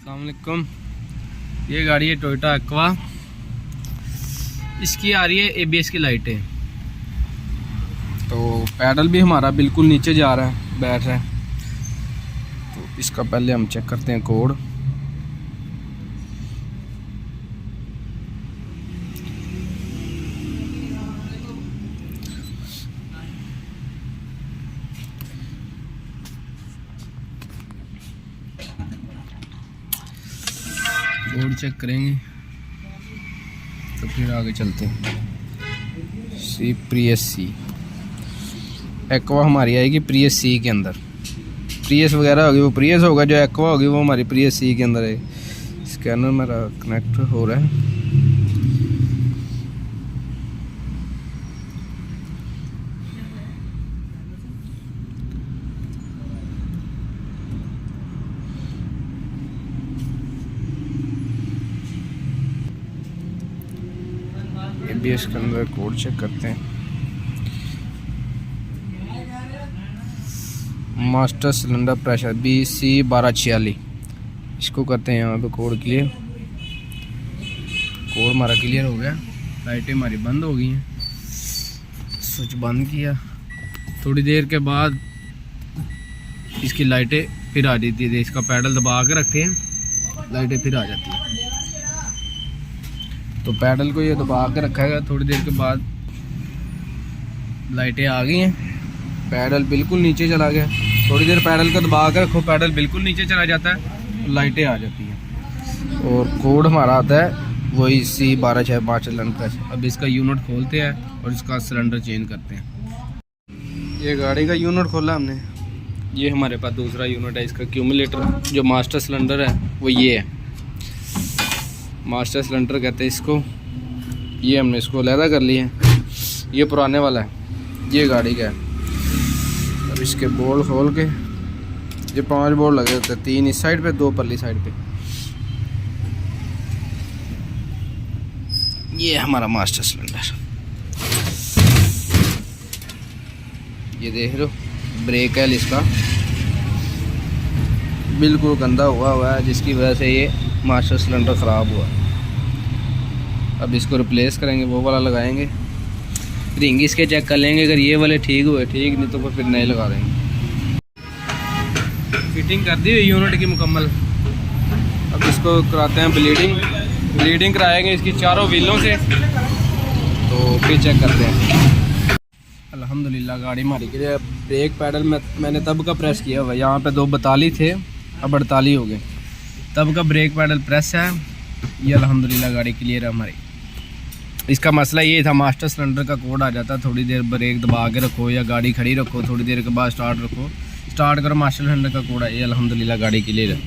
अस्सलाम वालेकुम। ये गाड़ी है टोयोटा एक्वा। इसकी आ रही है ABS की लाइटें। तो पैडल भी हमारा बिल्कुल नीचे जा रहा है, बैठ रहा है। तो इसका पहले हम चेक करते हैं कोड। कोड चेक करेंगे तो फिर आगे चलते हैं। प्रियस सी एक्वा हमारी आएगी प्रियस सी के अंदर। प्रियस वगैरह होगी वो प्रियस होगा, जो एक्वा होगी वो हमारी प्रियस सी के अंदर है। स्कैनर मेरा कनेक्ट हो रहा है। ABS के अंदर कोड चेक करते हैं। मास्टर सिलेंडर प्रेशर BC 1246, इसको करते हैं यहाँ पे कोड क्लियर। कोड हमारा क्लियर हो गया। लाइटें हमारी बंद हो गई हैं। स्विच बंद किया, थोड़ी देर के बाद इसकी लाइटें फिर आ जाती है। इसका पैडल दबा के रखते हैं, लाइटें फिर आ जाती है। तो पैडल को ये दबा के रखा है, थोड़ी देर के बाद लाइटें आ गई हैं। पैडल बिल्कुल नीचे चला गया। थोड़ी देर पैडल को दबा के रखो, पैडल बिल्कुल नीचे चला जाता है, लाइटें आ जाती हैं। और कोड हमारा आता है वही C 1265 सिलेंडर। अब इसका यूनिट खोलते हैं और इसका सिलेंडर चेंज करते हैं। ये गाड़ी का यूनिट खोला हमने। ये हमारे पास दूसरा यूनिट है। इसका क्यूमुलेटर जो मास्टर सिलेंडर है वो ये है। मास्टर सिलेंडर कहते हैं इसको। ये हमने इसको अलहदा कर लिया है। ये पुराने वाला है, ये गाड़ी का है। अब इसके बोल्ट खोल के, ये 5 बोल्ट लगे होते हैं, 3 इस साइड पे 2 परली साइड पे। ये हमारा मास्टर सिलेंडर। ये देख लो ब्रेक है इसका बिल्कुल गंदा हुआ है, जिसकी वजह से ये मास्टर सिलेंडर ख़राब हुआ। अब इसको रिप्लेस करेंगे, वो वाला लगाएंगे। रिंग इसके चेक कर लेंगे, अगर ये वाले ठीक हुए ठीक, नहीं तो फिर नए लगा देंगे। फिटिंग कर दी हुई यूनिट की मुकम्मल। अब इसको कराते हैं ब्लीडिंग कराएंगे इसकी चारों व्हीलों से। तो फिर चेक करते हैं। अल्हम्दुलिल्लाह गाड़ी हमारी के लिए। ब्रेक पैडल में मैंने तब का प्रेस किया हुआ। यहाँ पे 2 42 थे, अब 48 हो गए। तब का ब्रेक पैडल प्रेस है। ये अल्हम्दुलिल्लाह गाड़ी क्लियर है हमारी। इसका मसला ये था, मास्टर सिलेंडर का कोड आ जाता है। थोड़ी देर ब्रेक दबा के रखो या गाड़ी खड़ी रखो, थोड़ी देर के बाद स्टार्ट रखो, स्टार्ट करो, मास्टर सिलेंडर का कोड है। ये अल्हम्दुलिल्लाह गाड़ी क्लियर है।